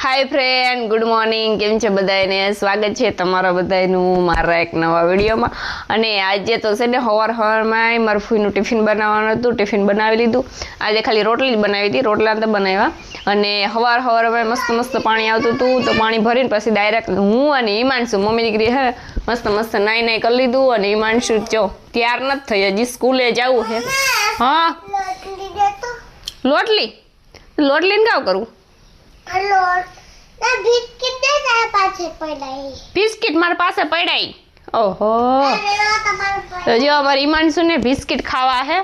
Hi friend good morning केम छे बधाने स्वागत है तमारा बधानु मारा एक नवा विडियो में। अने आज तो से ने हवार हवार में मार फूईनु टिफिन बनाववानुं हतुं, टिफिन बनावी लीधुं। आज खाली रोटली ज बनावी हती, रोटला तो बनाव्या। अने हवार हवार में मस्त मस्त पाणी आवतुं हतुं तो पाणी भरीने पछी डायरेक्ट हूँ अने हिमांशु मम्मी दीकरी है मस्त मस्त नाई नाई कर लीधुं। अने हिमांशु जो तैयार नथी थई, हजी स्कूले जावुं है। हाँ लोटली लोटली ने क्या करूँ? बिस्किट मारे पासे पड़ाई। ओहो तो जो अमर हिमांशु ने बिस्किट खावा है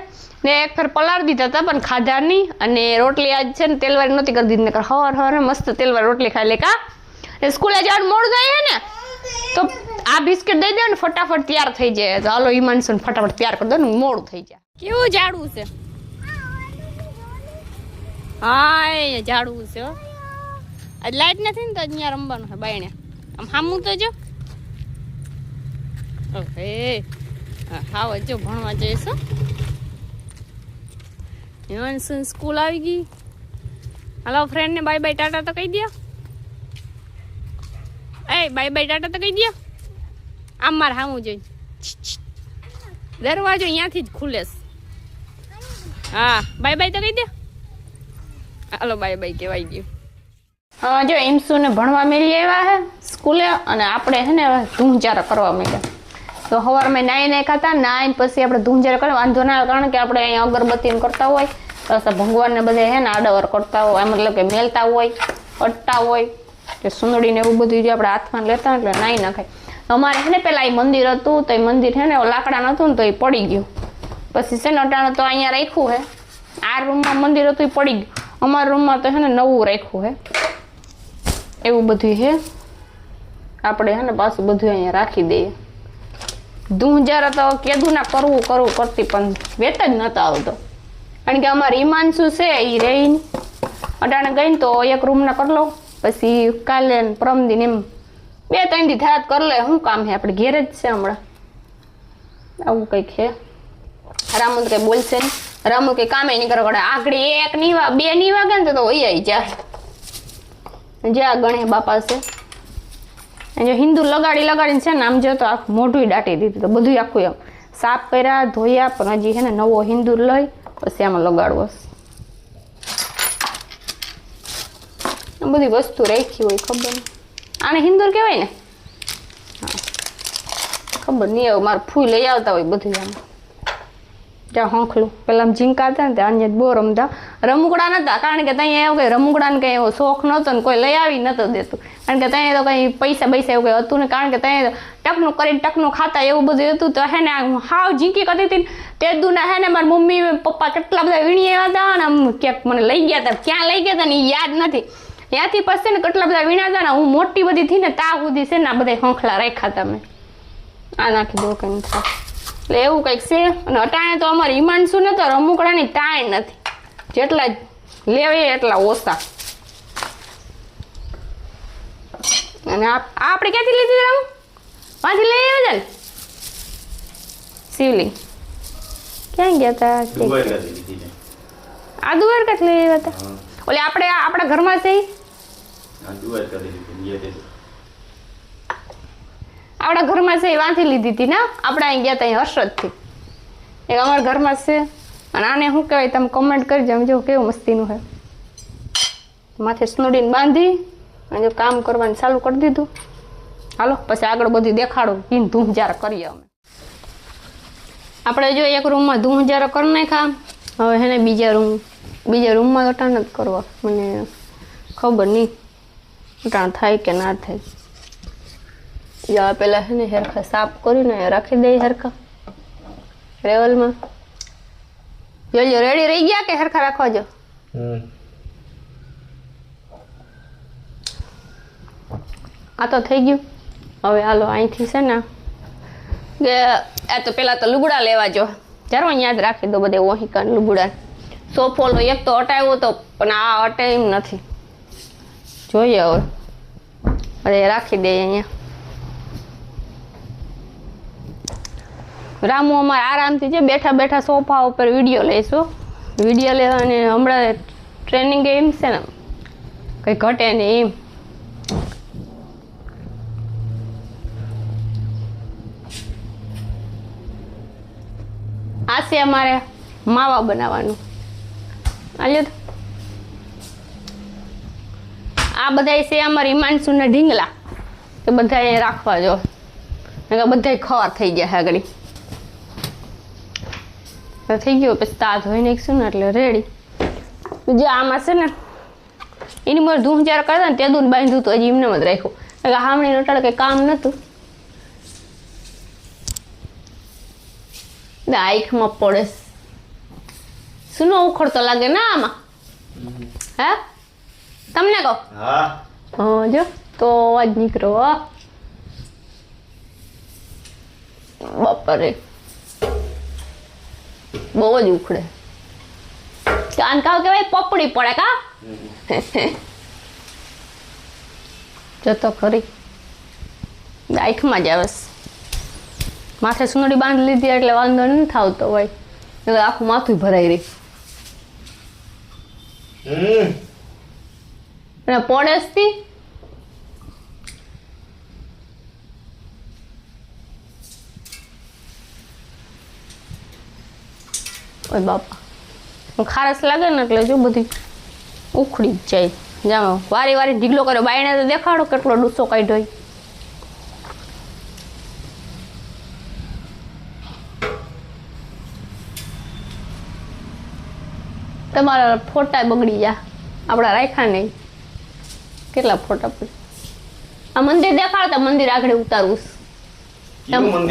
ने एक फेर पलार दीधा था पण खाधा नहीं। अने रोटली आज छे ने तेलवारी नहोती कर दीधी, नकर हवार हवार मस्त तेलवारी रोटली खाई ले का स्कूले जवानुं मोडुं थाय है ने तो आ बिस्किट दई दो ने फटाफट तैयार थई जाए। तो हालो हिमांशु ने फटाफट तैयार कर दो ने मोडुं थई जाय। केवुं झाड़ू छे? हाय झाड़ू छे। आज लाइट नहीं तो अँ रमवा है बायणे आम सामू तो जो हाँ जो भणवा जईश। हिमांशु स्कूल आई गई। हेलो फ्रेंड ने बाय बाय टाटा तो कही दिया। ए बाय बाय टाटा तो कही दिया। आम मार सामू जो दरवाजो यहाँ थी खुले। हाँ बाय बाय तो कही दिया। हेलो बाय बाय कहवाई गयु। हाँ जो हिमसु ने भणवा मेली आव्या है स्कूले अने आपणे है ने धूमजारा करवा માંડ્યા। तो हवार में नाई नहीं खाता, नाई पछी आपणे धूमजारा करे वांधो ना, कारण के आपणे अहीं अगरबत्ती करता होय तो भगवान ने बधे है ने आडावर करता होय, मतलब के मेलता होय अटता होय के सुंदड़ी ने एवुं बधुं जे आपणे हाथमां लेता એટલે नाई ना खाय। अमारे है ने पेला ई मंदिर हतुं तो ई मंदिर है ने लाकड़ा नतुं ने तो ई पड़ी गयुं, पछी से अटाणे तो अहींया राख्युं है। आ रूम में मंदिर हतुं ई पड़ी गयुं, अमारा रूम में तो है ने नवुं राख्युं है। એવું બધું હે આપણે હે ને પાછું બધું અહીંયા રાખી દઈએ। ધૂંજારા તો કેદું ના કરવું કરતી પણ વેત જ નતા આવતો, કારણ કે અમારે હિમાંશુ છે એ રહી નહીં। અટાણે ગઈ તો એક રૂમ ના કરી લો, પછી કાલે પરમ દિન એમ 2-3 દી થાત કરી લે। શું કામ છે આપણે ઘેર જ છે હમણાં, આવું કંઈક છે। રામુ કંઈ બોલશે નહીં, રામુ કંઈ કામે નહીં કરે, આગળ 1 નીવા 2 ની વાગે ને તો વહી આવી જાય। जे आ गणे बापा से जो हिंदू लगाड़ी लगाड़ी से आम जो तो आख मोढुं दाटी दीधुं, तो बधुं आखुं एम साफ कर्या धोया पण हजी है ने नवो हिंदूर लई पछी आमां लगाड़वो। बधी वस्तु राखी होय खबर नहीं, आने हिंदूर कहेवाय ने। हाँ खबर नहीं, एवुं मारा फूई लई आवता होय बधुं आम ज्यां होंखलुं। पेला झींका था ने त्यां बो रमता, रमूकड़ा नता, कारण के तहीं एवुं कई रमूकड़ा ने कई एवो शौख नतो ने कोई लई आवी नतो देतुं, कारण के तहीं तो कई पैसा बैसा एवुं कई हतुं ने, कारण के तहीं टकનું કરીને टकનું खाता एवुं बधुं हतुं। तो है ने हाव झींकी करती थी ते दूना है ने मारी मम्मी पप्पा કેટલા બધા વીણી આવ્યા હતા ને આમ ક્યાંક મને લઈ ગયા હતા, ક્યાં લઈ ગયા હતા ને યાદ નથી। ત્યાંથી પછી ને કેટલા બધા વીણા હતા ને, હું મોટી બધી થી ને તા સુધી છે ને બધા હોંખલા રાખ્યા હતા મેં। આ નાખી દો કંઈ થાય એટલે એવું કંઈક છે। અને અટાણે તો અમારે હિમાંશુ ને તો રમૂકડાની તાણ નથી, જેટલા લેવે એટલા ઓછા। અને આપણે ક્યાંથી લીધી રામુ? વાંથી લઈ આવ્યા છે ને શિવલિંગ ક્યાં ગયા હતા? આ દ્વારકાથી લઈ આવ્યા હતા। ઓલે આપણે આપણા ઘરમાં છે આપણા ઘરમાં છે વાંથી લીધી હતી ને, આપણે અહીં ગયા હતા હર્ષદથી, એક અમારા ઘરમાં છે। અને આને શું કહેવાય તમે કમેન્ટ કરજો, જો કેવું મસ્તીનું છે। માથે સ્નોડીને બાંધી અને જો કામ કરવાનું ચાલુ કરી દીધું। હાલો પછી આગળ બધી દેખાડો, ઈન ધૂમજારા કરીએ અમે। આપણે જો એક રૂમમાં ધૂમજારા કરી નાખ્યા, હવે હે ને બીજા રૂમમાં અટાણ જ કરવા, મને ખબર નહીં અટાણ થાય કે ના થાય। या पेला है ने हेरखा साफ करीने राखी दे हेरखा रेवल में। जो रेडी रही गया के हेरखा राखवा जो? आ तो थई गयुं। हवे हालो અહીંથી છે ને કે આ તો પેલા તો લુગડા લેવા જો, જરો યાદ રાખી દો બધે ઓહી કાન લુગડા। સોફોલો એક તો હટાવ્યો તો પણ આ હટે એમ નથી, જોઈએ હવે અરે રાખી દે અહીંયા। रामू अमार आराम थी बैठा बैठा सोफा पर विडियो लेशो, विडियो ले हमणां ट्रेनिंग एम से ने कई घटे नहीं एम આ છે અમારે માવા બનાવવાનું. આલ્યો તો આ બધા છે અમારે હિમાંશુ ને ઢીંગલા તો બધા રાખવા જો બધા ખવા થઈ ગયા આગળ થઈ ગયો પછી તા ધોઈ નાખીશું ને એટલે રેડી. જે આમાં છે ને એની મારે ધૂમ જ્યારે કરતા ને તે દૂધ બાંધ્યું તો હજી એમને જ રાખ્યું એટલે હામણી નટાડે કંઈ કામ નહોતું. આંખમાં પડે સુનો ઉખડતો લાગે ને આમાં હે તમને કહો હા જો તો અવાજ નીકળો બાપરે બહુ જ ઉખડે. કાન કાવ કેવાય પપડી પડે કા જતો ખરી આંખમાં જ આવે. માથે સુનડી બાંધી લીધી એટલે વાંધો નહીં થાવતો હોય આખું માથું ભરાઈ રહી અને પડેસથી ઓય બાપા ખારસ લાગે ને એટલે જો બધી ઉખડી જ જાય. જાઓ વારી વારી ઢીગલો કર્યો બાયણે તો દેખાડો કેટલો ડૂસો કાઢ્યો. તમારા ફોટા બગડી જા આપણા રાખ્યા નહીં કેટલા ફોટા પડે. આ મંદિર દેખાડતા મંદિર આગળ ઉતારવું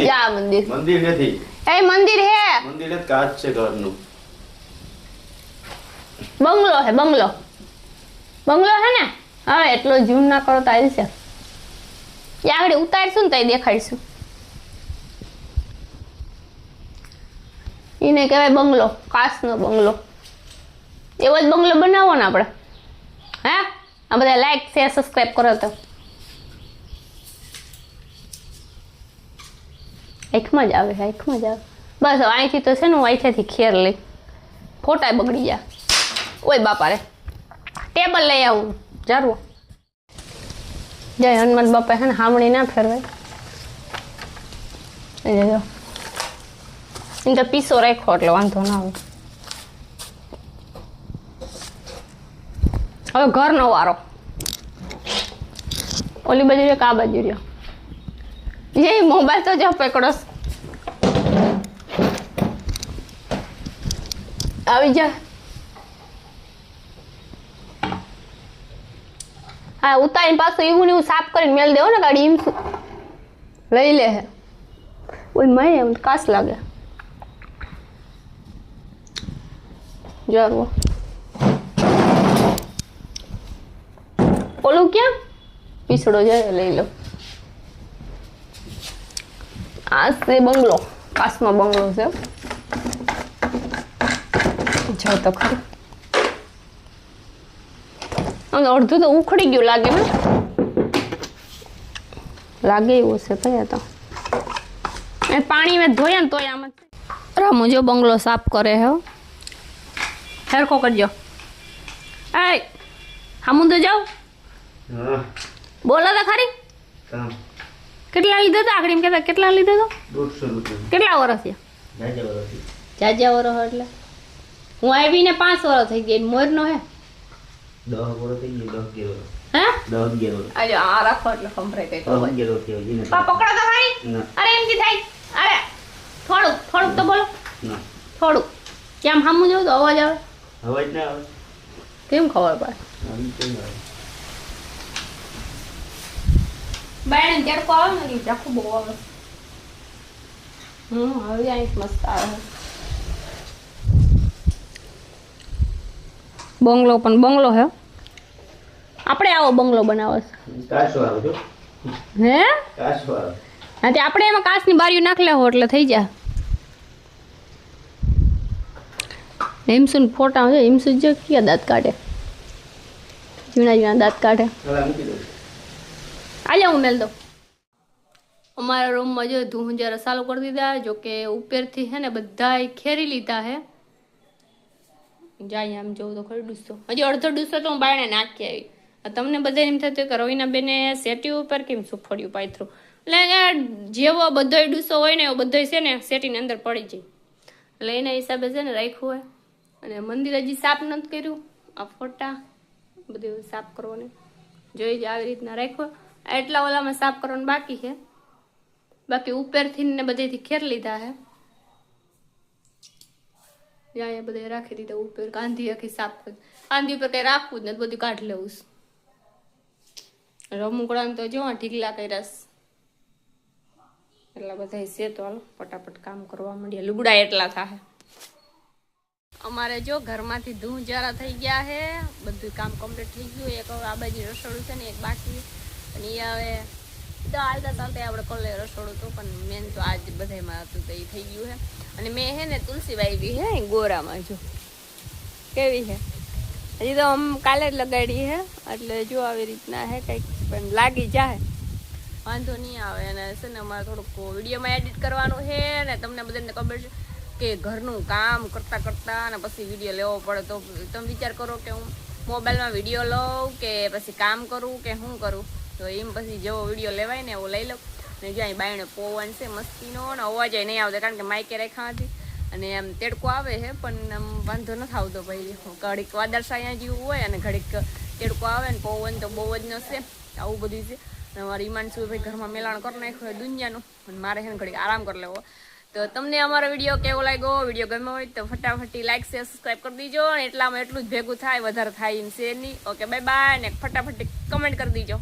જા મંદિર મંદિર નથી એ મંદિર હે મંદિર કાચ છે ઘરનું બંગલો હે બંગલો બંગલો હે ને હવે એટલો ઝૂમ ના કરો તો આવી છે એ આગળ ઉતારશું ને તો દેખાડીશું. એને કહેવાય બંગલો કાચનો બંગલો. એવો જ બંગલો બનાવો ને આપણે હે આ બધા લાઈક શેર સબસ્ક્રાઈબ કરો તો આંખમાં જ આવે આંખમાં જ આવે. બસ અહીંથી તો છે ને હું અહીંથી ખેર લઈ ફોટા બગડી જા. ઓય બાપા રે ટેબલ લઈ આવું જરૂર. જય હનુમાન બાપા છે ને હામણી ના ફેરવાય. એને તો પીસો રાખો એટલે વાંધો ના આવે. હવે ઘરનો વારો ઓલી બાજુ રહ્યો કે આ બાજુ રહ્યો જે મોબાઈલ તો જો પકડો આવી જા. હા ઉતારીને પાછું એવું ને એવું સાફ કરીને મેલ દેવો ને ગાડી એમ લઈ લે હે. ઓય માય એમ કાસ લાગે જરૂર. ઓલું ક્યાં પીસડો જાય લઈ લો. આ છે બંગલો કાચમાં બંગલો છે જો તો ખરી. અડધું તો ઉખડી ગયું લાગે ને લાગે એવું છે કયા તો પાણી મેં ધોયા ને તોય આમ રામુ જો બંગલો સાફ કરે હે હેરખો કરજો. એ હામું તો જાઉં બોલો તો ખરી કેટલા લીધો તો આખડી એમ કહેતા કેટલા લીધો તો 150 રૂપિયા. કેટલા વર્ષ છે જાજા વર્ષ એટલે હું આવીને 5 વર્ષ થઈ ગઈ મોરનો હે 10 વર્ષ થઈ ગયું 10 વર્ષ હે 10 વર્ષ અરે આ રાખો એટલે સંભળાય કઈ 10 વર્ષ થઈ ગઈ ને પકડો તો ભાઈ. અરે એમ કે થાય અરે થોડુંક તો બોલો ના થોડુંક કેમ સામું જવું તો અવાજ આવે અવાજ ના આવે કેમ ખબર પડે આવી કેમ આવે બાયણે તડકો આવે ને એટલે આખું બહુ આવે. હવે અહીં મસ્ત આવે બંગલો પણ બંગલો હે આપણે આવો બંગલો બનાવો છે કાચો આવે જો હે કાચો આવે હા તે આપણે એમાં કાચની બારીઓ નાખ લેવો એટલે થઈ જાય. હિમસુન ફોટા છે હિમસુ જો ક્યાં દાંત કાઢે ઝીણા ઝીણા દાંત કાઢે. હવે મૂકી દો આલે હું મેલ દઉં. અમારા રૂમમાં જો ધૂંજારા ચાલુ કરી દીધા જો કે ઉપરથી હે ને બધાય ખેરી લીધા હે. જાય આમ જોઉં તો ખરી ડૂસો હજી અડધો ડૂસો તો હું બાયણે નાખી આવી. તમને બધા એમ થતું કે રવિના બેને સેટી ઉપર કેમ સુફળ્યું પાથરું એટલે જેવો બધો ડૂસો હોય ને એવો બધો છે ને સેટીની અંદર પડી જાય એટલે એના હિસાબે છે ને રાખ્યું હોય. અને મંદિર હજી સાફ નથી કર્યું. આ ફોટા બધું સાફ કરવાનું જોઈ જ આવી રીતના રાખ્યું. એટલા ઓલામાં સાફ કરવાનું બાકી છે. બાકી ઉપરથી ને બધેથી ખેર લીધા છે. ત્યાં બધે રાખી દીધા ઉપર. કાંધી આખી સાફ કરી. કાંધી ઉપર કઈ રાખવું જ નથી, બધું કાઢી લેવું. રમુકડાને તો જો ઢીકલા કર્યા એટલા બધા છે. તો હાલો ફટાફટ કામ કરવા માંડીએ. લુગડા એટલા થાય. અમારે જો ઘરમાંથી ધૂળ જારા થઈ ગયા છે. બધું કામ કમ્પ્લીટ થઈ ગયું. એક હવે આ બાજુ રસોડું છે ને એક બાકી. અને એ હવે ચાલતા ચાલતા આપણે કોલે રસોડું તો પણ મેન તો આજ બધામાં હતું તો એ થઈ ગયું છે. અને મેં હે ને તુલસી વાવી હે ગોરામાં. જો કેવી છે. હજી તો આમ કાલે જ લગાડી છે. એટલે જો આવી રીતના હે કંઈક પણ લાગી જાય વાંધો નહીં આવે. અને છે ને અમારે થોડુંક વિડીયોમાં એડિટ કરવાનું છે. ને તમને બધાને ખબર છે કે ઘરનું કામ કરતાં કરતાં અને પછી વિડીયો લેવો પડે. તો તમે વિચાર કરો કે હું મોબાઈલમાં વિડીયો લઉં કે પછી કામ કરું કે શું કરું. તો એમ પછી જેવો વિડીયો લેવાય ને એવો લઈ લઉં. ને જ્યાં બાયણે પવન છે મસ્તીનો ને અવાજ નહીં આવતો કારણ કે માઇકે રેખા હતી. અને આમ તેડકો આવે છે પણ આમ વાંધો નથી આવતો ભાઈ. ઘડીક વાદળછાયા જેવું હોય અને ઘડીક તેડકો આવે ને પવન તો બહુ જ નશે. આવું બધું છે. અને મારે ઈમાન શું ભાઈ ઘરમાં મેલાણ કરી નાખ્યું દુનિયાનું. અને મારે છે ને ઘડીક આરામ કરી લેવો. તો તમને અમારો વિડીયો કેવો લાગ્યો, વિડીયો ગમ્યો હોય તો ફટાફટી લાઈક શેર સબસ્ક્રાઈબ કરી દીજો. અને એટલામાં એટલું જ ભેગું થાય, વધારે થાય એમ છે નહીં. Okay bye bye. ને ફટાફટી કમેન્ટ કરી દીજો.